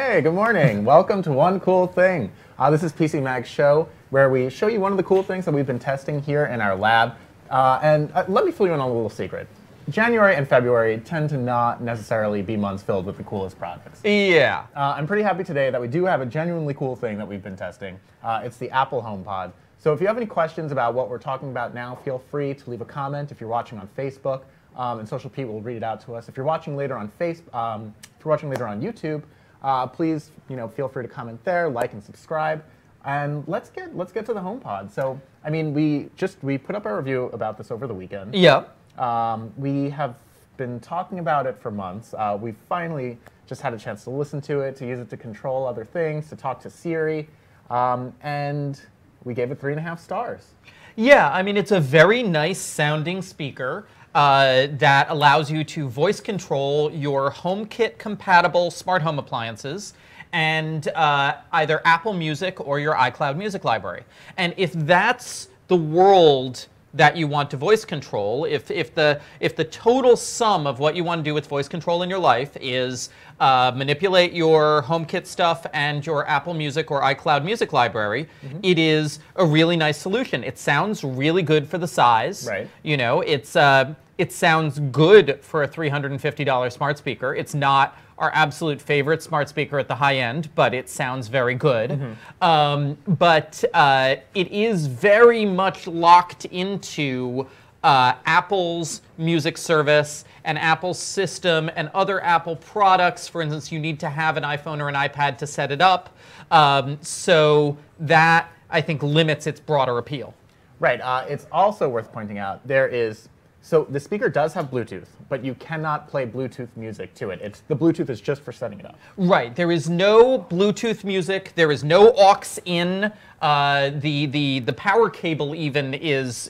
Hey, good morning. Welcome to One Cool Thing. This is PCMag's show where we show you one of the cool things that we've been testing here in our lab. Let me fill you in on a little secret. January and February tend to not necessarily be months filled with the coolest products. Yeah. I'm pretty happy today that we do have a genuinely cool thing that we've been testing. It's the Apple HomePod. So if you have any questions about what we're talking about now, feel free to leave a comment if you're watching on Facebook. And Social Pete will read it out to us. If you're watching later on YouTube, please feel free to comment there, like and subscribe. And let's get to the HomePod. So I mean, we put up a review about this over the weekend. Yeah. We have been talking about it for months. We finally just had a chance to listen to it, to use it to control other things, to talk to Siri, and we gave it 3.5 stars. Yeah, I mean, it's a very nice sounding speaker that allows you to voice control your HomeKit compatible smart home appliances and either Apple Music or your iCloud music library. And if that's the world that you want to voice control, if the total sum of what you want to do with voice control in your life is manipulate your HomeKit stuff and your Apple Music or iCloud music library, it is a really nice solution. It sounds really good for the size. Right. You know, it sounds good for a $350 smart speaker. It's not our absolute favorite smart speaker at the high end, but it sounds very good. But it is very much locked into Apple's music service and Apple's system and other Apple products. For instance, you need to have an iPhone or an iPad to set it up. So that, I think, limits its broader appeal. Right. It's also worth pointing out so the speaker does have Bluetooth, but you cannot play Bluetooth music to it. The Bluetooth is just for setting it up. Right. There is no Bluetooth music. There is no aux in. The power cable even is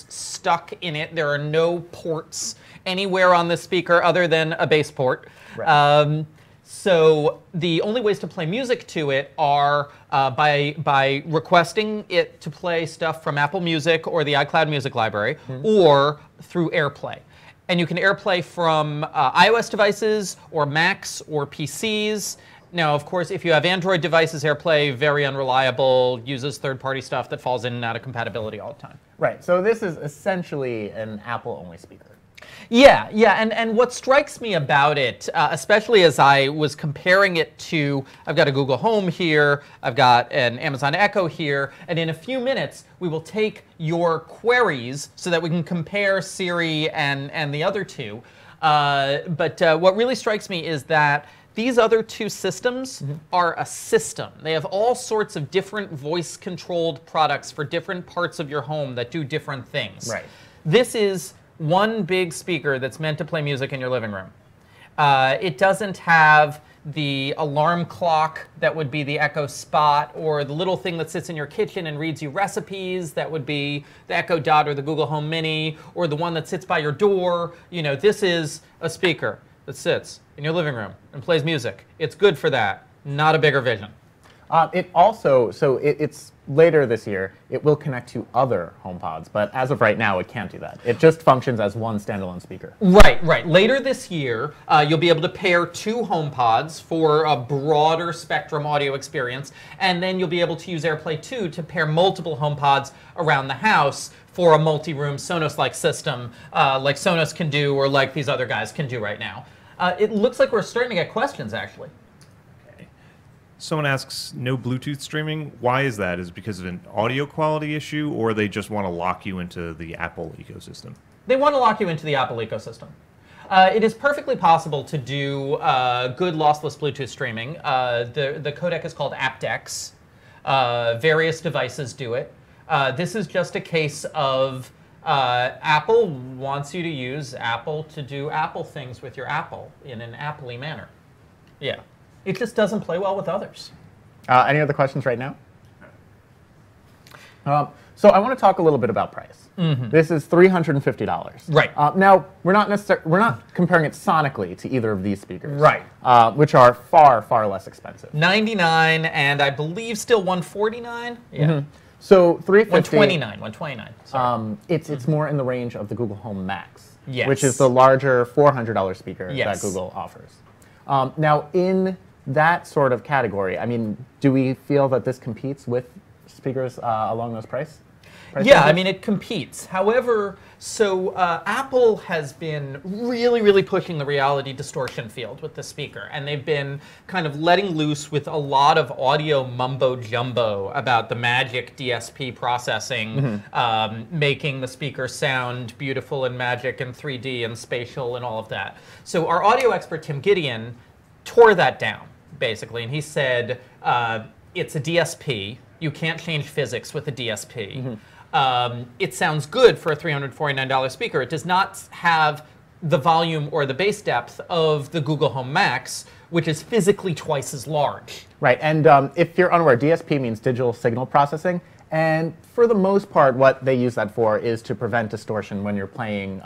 stuck in it. There are no ports anywhere on the speaker other than a bass port. Right. So the only ways to play music to it are by requesting it to play stuff from Apple Music or the iCloud music library, or through AirPlay. And you can AirPlay from iOS devices or Macs or PCs. Now, of course, if you have Android devices, AirPlay, very unreliable, uses third-party stuff that falls in and out of compatibility all the time. Right, so this is essentially an Apple-only speaker. Yeah, and what strikes me about it, especially as I was comparing it to, I've got a Google Home here, I've got an Amazon Echo here, and in a few minutes we will take your queries so that we can compare Siri and the other two. But what really strikes me is that these other two systems are a system. They have all sorts of different voice-controlled products for different parts of your home that do different things. Right. This is one big speaker that's meant to play music in your living room. It doesn't have the alarm clock that would be the Echo Spot, or the little thing that sits in your kitchen and reads you recipes that would be the Echo Dot or the Google Home Mini, or the one that sits by your door. You know, this is a speaker that sits in your living room and plays music. It's good for that, not a bigger vision. It's later this year, it will connect to other HomePods, but as of right now, it can't do that. It just functions as one standalone speaker. Right. Later this year, you'll be able to pair two HomePods for a broader spectrum audio experience, and then you'll be able to use AirPlay 2 to pair multiple HomePods around the house for a multi-room Sonos-like system, like Sonos can do, or like these other guys can do right now. It looks like we're starting to get questions, actually. Someone asks, no Bluetooth streaming. Why is that? Is it because of an audio quality issue, or they just want to lock you into the Apple ecosystem? They want to lock you into the Apple ecosystem. It is perfectly possible to do good lossless Bluetooth streaming. The codec is called aptX. Various devices do it. This is just a case of Apple wants you to use Apple to do Apple things with your Apple in an Apple-y manner. Yeah. It just doesn't play well with others. Any other questions right now? So I want to talk a little bit about price. This is $350. Right. Now we're not comparing it sonically to either of these speakers. Right. Which are far less expensive. $99 and I believe still $149. Yeah. So $350. $129. Sorry. It's more in the range of the Google Home Max, Yes. which is the larger $400 speaker Yes. that Google offers. Now in that sort of category, I mean, do we feel that this competes with speakers along those price Yeah, ranges? I mean, it competes. However, so Apple has been really pushing the reality distortion field with the speaker, and they've been kind of letting loose with a lot of audio mumbo jumbo about the magic DSP processing, making the speaker sound beautiful and magic and 3D and spatial and all of that. So our audio expert, Tim Gideon, tore that down, basically, and he said, it's a DSP. You can't change physics with a DSP. It sounds good for a $349 speaker. It does not have the volume or the bass depth of the Google Home Max, which is physically twice as large. Right, and if you're unaware, DSP means digital signal processing, and for the most part, what they use that for is to prevent distortion when you're playing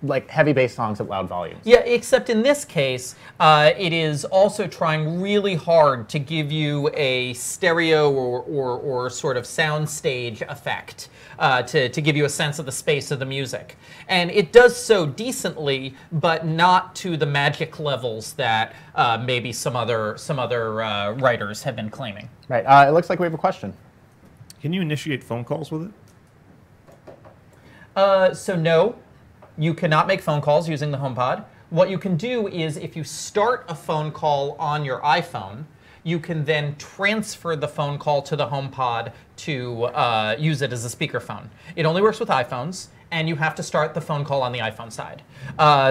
like heavy bass songs at loud volumes. Yeah, except in this case, it is also trying really hard to give you a stereo or sort of soundstage effect to give you a sense of the space of the music. And it does so decently, but not to the magic levels that maybe some other writers have been claiming. Right, it looks like we have a question. Can you initiate phone calls with it? So no. You cannot make phone calls using the HomePod. What you can do is if you start a phone call on your iPhone, you can then transfer the phone call to the HomePod to use it as a speakerphone. It only works with iPhones, and you have to start the phone call on the iPhone side.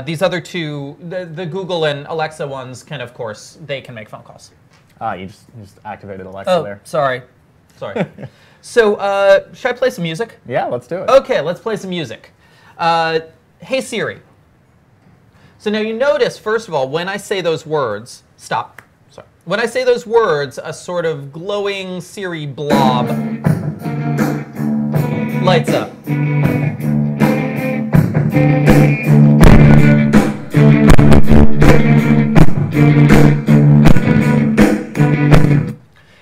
These other two, the Google and Alexa ones, can, of course, they can make phone calls. You just activated Alexa there. Sorry. So should I play some music? Yeah, let's do it. Okay, let's play some music. Hey Siri. So now you notice, first of all, when I say those words, stop. Sorry. When I say those words, a sort of glowing Siri blob lights up.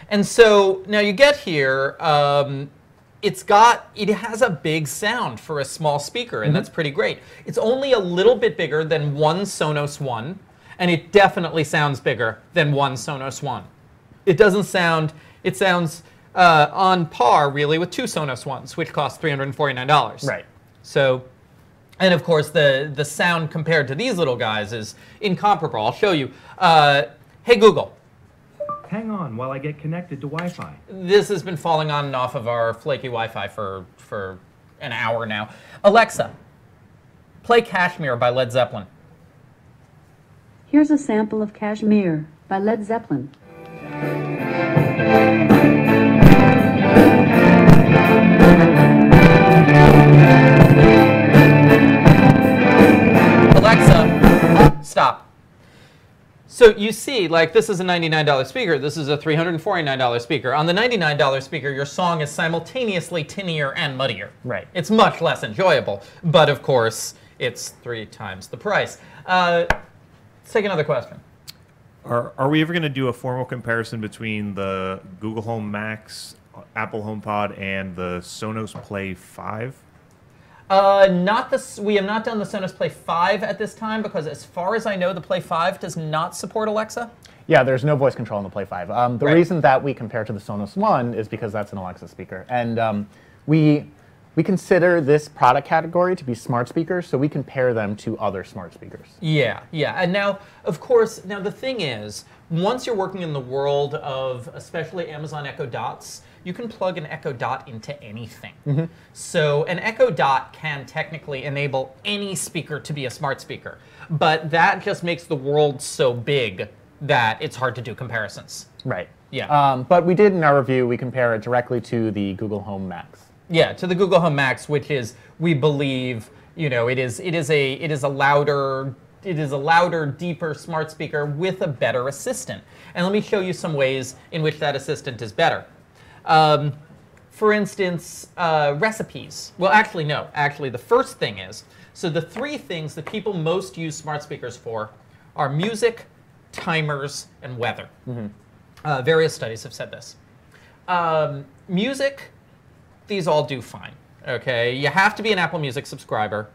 And so now you get here, it has a big sound for a small speaker, and that's pretty great. It's only a little bit bigger than one Sonos One, and it definitely sounds bigger than one Sonos One. It sounds on par, really, with two Sonos Ones, which cost $349. Right. So, and of course, the sound compared to these little guys is incomparable. I'll show you. Hey, Google. Hang on while I get connected to Wi-Fi. This has been falling on and off of our flaky Wi-Fi for an hour now. Alexa, play Kashmir by Led Zeppelin. Here's a sample of Kashmir by Led Zeppelin. Alexa, stop. So you see, like, this is a $99 speaker. This is a $349 speaker. On the $99 speaker, your song is simultaneously tinnier and muddier. Right. It's much less enjoyable, but of course, it's 3 times the price. Let's take another question. Are we ever going to do a formal comparison between the Google Home Max, Apple HomePod, and the Sonos Play 5? We have not done the Sonos Play 5 at this time because, as far as I know, the Play 5 does not support Alexa. Yeah, there's no voice control on the Play 5. The Right. reason that we compare to the Sonos One is because that's an Alexa speaker. And we consider this product category to be smart speakers, so we compare them to other smart speakers. Yeah. And now, of course, the thing is, once you're working in the world of especially Amazon Echo Dots, you can plug an Echo Dot into anything. So an Echo Dot can technically enable any speaker to be a smart speaker, but that just makes the world so big that it's hard to do comparisons. Right. Yeah. But we did in our review, we compare it directly to the Google Home Max. Yeah, to the Google Home Max, which is, we believe, it is a louder, deeper smart speaker with a better assistant. And let me show you some ways in which that assistant is better. For instance, recipes. Well, actually, no. Actually, the first thing is, so the 3 things that people most use smart speakers for are music, timers, and weather. Various studies have said this. Music, these all do fine. Okay, you have to be an Apple Music subscriber,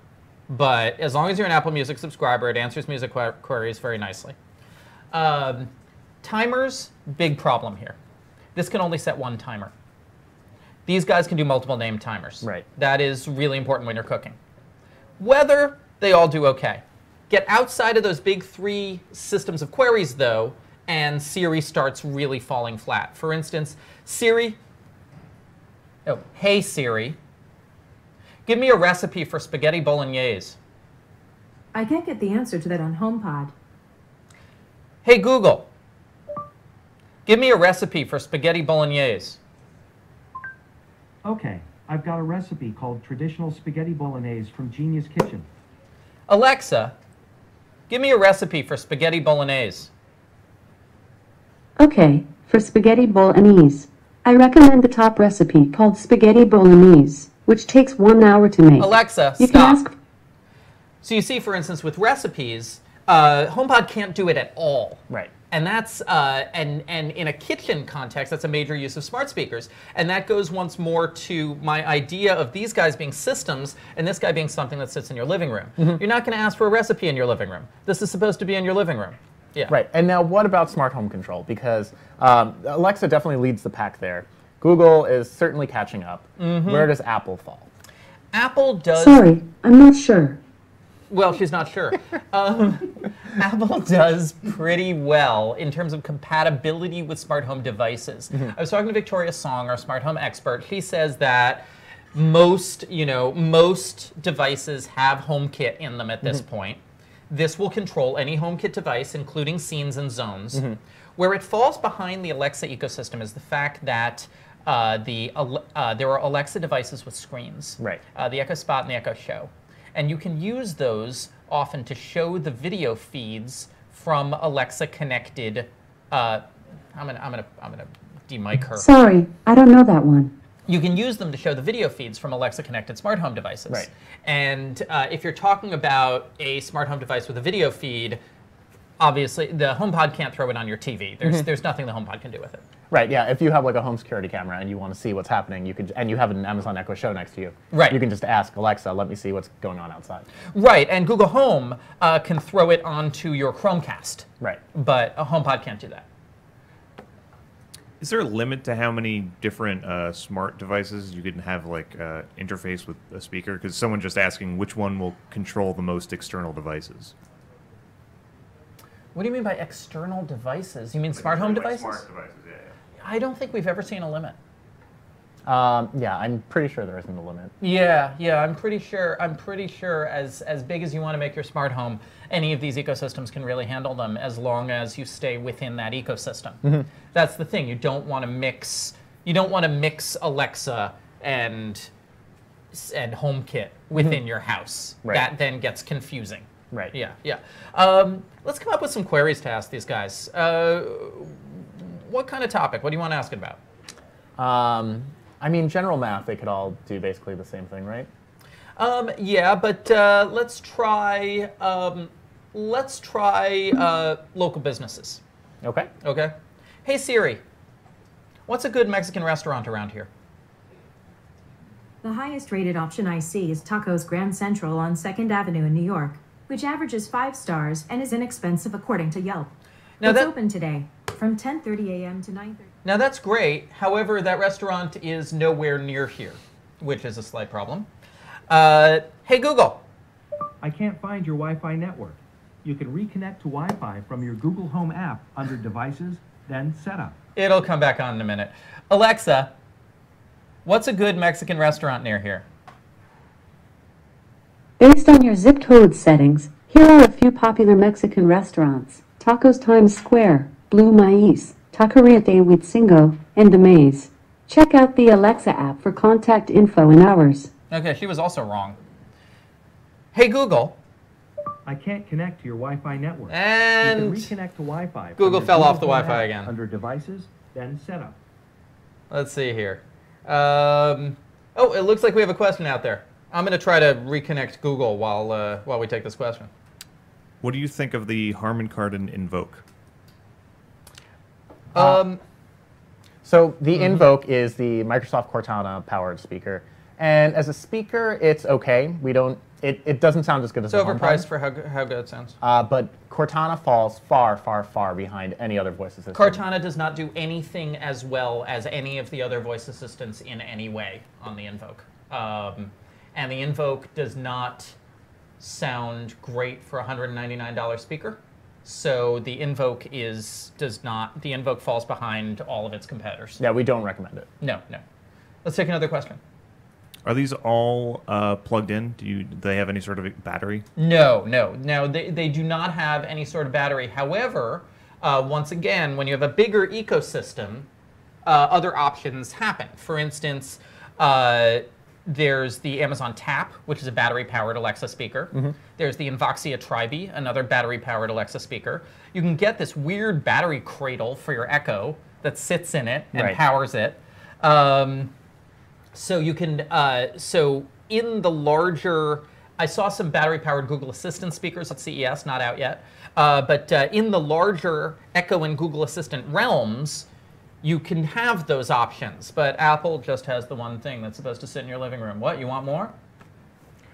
but as long as you're an Apple Music subscriber, it answers music queries very nicely. Timers, big problem here. This can only set one timer. These guys can do multiple name timers. Right. That is really important when you're cooking. Weather, they all do okay. Get outside of those big 3 systems of queries, though, and Siri starts really falling flat. For instance, hey Siri, give me a recipe for spaghetti bolognese. I can't get the answer to that on HomePod. Hey Google, give me a recipe for spaghetti bolognese. Okay, I've got a recipe called Traditional Spaghetti Bolognese from Genius Kitchen. Alexa, give me a recipe for spaghetti bolognese. Okay, for spaghetti bolognese, I recommend the top recipe called spaghetti bolognese, which takes 1 hour to make. Alexa, You stop. can ask. So you see, for instance, with recipes, HomePod can't do it at all. Right. And that's and in a kitchen context, that's a major use of smart speakers. And that goes once more to my idea of these guys being systems and this guy being something that sits in your living room. You're not going to ask for a recipe in your living room. This is supposed to be in your living room. Yeah. Right. And now what about smart home control? Because Alexa definitely leads the pack there. Google is certainly catching up. Where does Apple fall? Apple does. Sorry, I'm not sure. Well, she's not sure. Apple does pretty well in terms of compatibility with smart home devices. I was talking to Victoria Song, our smart home expert. She says that most devices have HomeKit in them at this point. This will control any HomeKit device, including scenes and zones. Where it falls behind the Alexa ecosystem is the fact that there are Alexa devices with screens. Right. The Echo Spot and the Echo Show. And you can use those often to show the video feeds from Alexa connected. I'm gonna demic her. Sorry, I don't know that one. You can use them to show the video feeds from Alexa connected smart home devices. Right. And if you're talking about a smart home device with a video feed, obviously the HomePod can't throw it on your TV. There's nothing the HomePod can do with it. Right, yeah. If you have like a home security camera and you want to see what's happening, you could, and you have an Amazon Echo Show next to you. Right. You can just ask Alexa, let me see what's going on outside. Right, and Google Home can throw it onto your Chromecast. Right. But a HomePod can't do that. Is there a limit to how many different smart devices you can have like interface with a speaker? Because someone just asking which one will control the most external devices. What do you mean by external devices? You mean smart home devices? Smart devices, yeah. I don't think we've ever seen a limit. Yeah, I'm pretty sure there isn't a limit. Yeah, I'm pretty sure as big as you want to make your smart home, any of these ecosystems can really handle them as long as you stay within that ecosystem. That's the thing. You don't want to mix Alexa and HomeKit within your house. Right. That then gets confusing. Right. Yeah. Let's come up with some queries to ask these guys. What kind of topic? What do you want to ask about? I mean, general math, they could all do basically the same thing, right? Yeah, but let's try local businesses. Okay. Okay. Hey Siri, what's a good Mexican restaurant around here? The highest rated option I see is Tacos Grand Central on 2nd Avenue in New York, which averages 5 stars and is inexpensive according to Yelp. Now It's that- open today from 10:30 a.m. to 9:30. Now that's great. However, that restaurant is nowhere near here, which is a slight problem. Hey Google. I can't find your Wi-Fi network. You can reconnect to Wi-Fi from your Google Home app under Devices, then Setup. It'll come back on in a minute. Alexa, what's a good Mexican restaurant near here? Based on your zip code settings, here are a few popular Mexican restaurants: Tacos Times Square, Blue Maíz, Taqueria de Huitzingo, and The Maze. Check out the Alexa app for contact info and hours. Okay, she was also wrong. Hey Google. I can't connect to your Wi-Fi network. And you can reconnect to Wi-Fi. from Google your fell off the Home Wi-Fi app again. Under Devices, then Setup. Let's see here. Oh, it looks like we have a question out there. I'm going to try to reconnect Google while we take this question. What do you think of the Harman Kardon Invoke? So the Invoke is the Microsoft Cortana powered speaker. And as a speaker, it's okay. We don't it doesn't sound as good as It's the overpriced HomePod. for how good it sounds. But Cortana falls far, far, far behind any other voice assistant. Cortana does not do anything as well as any of the other voice assistants in any way on the Invoke. And the Invoke does not sound great for a $199 speaker. So the Invoke the Invoke falls behind all of its competitors. Yeah, we don't recommend it. No. Let's take another question. Are these all plugged in? Do they have any sort of battery? No. They do not have any sort of battery. However, once again, when you have a bigger ecosystem, other options happen. For instance, there's the Amazon Tap, which is a battery-powered Alexa speaker. Mm-hmm. There's the Invoxia Tribe, another battery-powered Alexa speaker. You can get this weird battery cradle for your Echo that sits in it and powers it. So you can, so in the larger, I saw some battery-powered Google Assistant speakers at CES, not out yet, but in the larger Echo and Google Assistant realms, you can have those options, but Apple just has the one thing that's supposed to sit in your living room. What, you want more?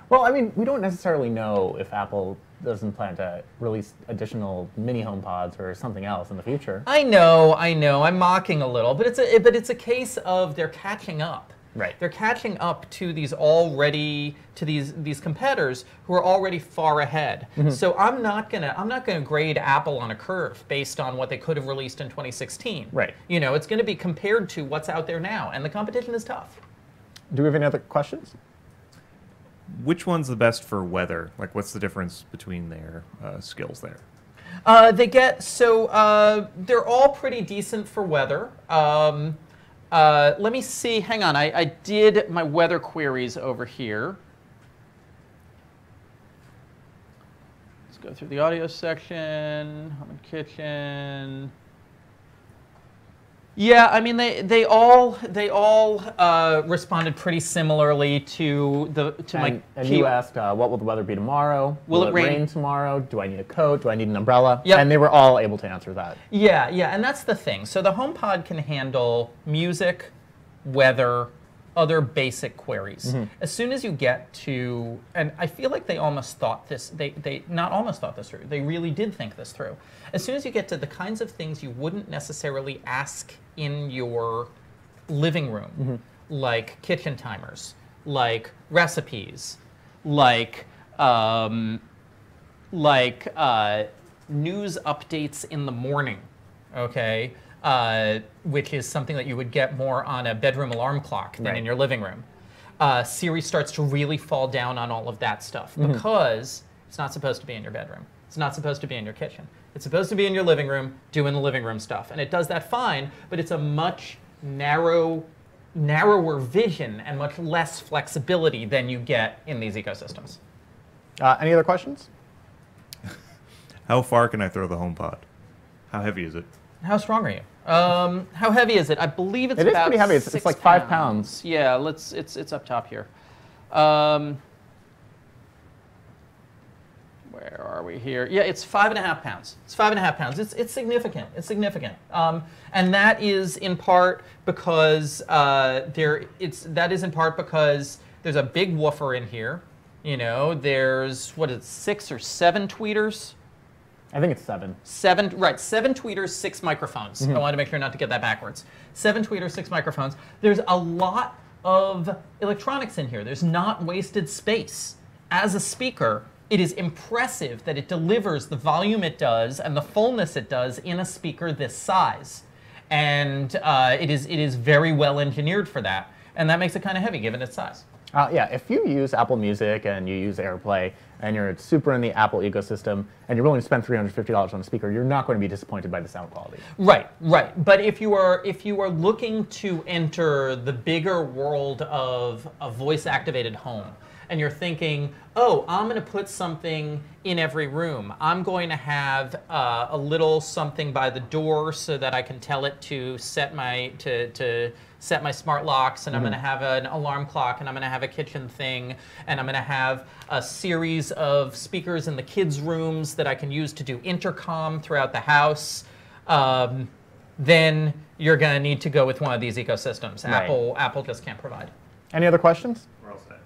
Well, I mean, we don't necessarily know if Apple doesn't plan to release additional mini HomePods or something else in the future. I know, I'm mocking a little, but it's a case of they're catching up. Right. They're catching up to these competitors who are already far ahead. Mm-hmm. So I'm not gonna grade Apple on a curve based on what they could have released in 2016. Right. You know, it's gonna be compared to what's out there now, and the competition is tough. Do we have any other questions? Which one's the best for weather? Like, what's the difference between their skills there? They're all pretty decent for weather. Let me see, hang on, I did my weather queries over here. Let's go through the audio section, home and kitchen. Yeah, I mean, they all responded pretty similarly to my. And you asked, what will the weather be tomorrow? Will it rain tomorrow? Do I need a coat? Do I need an umbrella? Yep. And they were all able to answer that. Yeah, and that's the thing. So the HomePod can handle music, weather, other basic queries. Mm-hmm. As soon as you get to, and I feel like they almost thought this, they not almost thought this through, they really did think this through. As soon as you get to the kinds of things you wouldn't necessarily ask in your living room, mm-hmm. like kitchen timers, like recipes, like news updates in the morning, okay? Which is something that you would get more on a bedroom alarm clock than in your living room. Siri starts to really fall down on all of that stuff because it's not supposed to be in your bedroom. It's not supposed to be in your kitchen. It's supposed to be in your living room doing the living room stuff. And it does that fine, but it's a much narrower vision and much less flexibility than you get in these ecosystems. Any other questions? How far can I throw the HomePod? How heavy is it? How strong are you? How heavy is it? I believe it's about pretty heavy. It's like 5 pounds. Yeah, it's up top here. Where are we here? Yeah, it's 5.5 pounds. It's 5.5 pounds. It's significant. It's significant. And that is in part because there's a big woofer in here. You know, there's 6 or 7 tweeters. I think it's 7. 7 tweeters, 6 microphones. Mm-hmm. I wanted to make sure not to get that backwards. 7 tweeters, 6 microphones. There's a lot of electronics in here. There's not wasted space. As a speaker, it is impressive that it delivers the volume it does and the fullness it does in a speaker this size. And it is very well engineered for that. And that makes it kind of heavy given its size. Yeah, if you use Apple Music and you use AirPlay and you're super in the Apple ecosystem and you're willing to spend $350 on a speaker, you're not going to be disappointed by the sound quality. Right. But if you are looking to enter the bigger world of a voice-activated home, and you're thinking, oh, I'm going to put something in every room. I'm going to have a little something by the door so that I can tell it to set my set my smart locks, and I'm going to have an alarm clock, and I'm going to have a kitchen thing, and I'm going to have a series of speakers in the kids' rooms that I can use to do intercom throughout the house. Then you're going to need to go with one of these ecosystems. Right. Apple just can't provide. Any other questions? We're all set.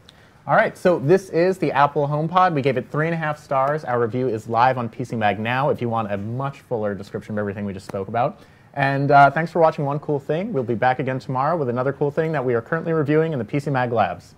All right, so this is the Apple HomePod. We gave it 3.5 stars. Our review is live on PCMag now if you want a much fuller description of everything we just spoke about. And thanks for watching One Cool Thing. We'll be back again tomorrow with another cool thing that we are currently reviewing in the PCMag labs.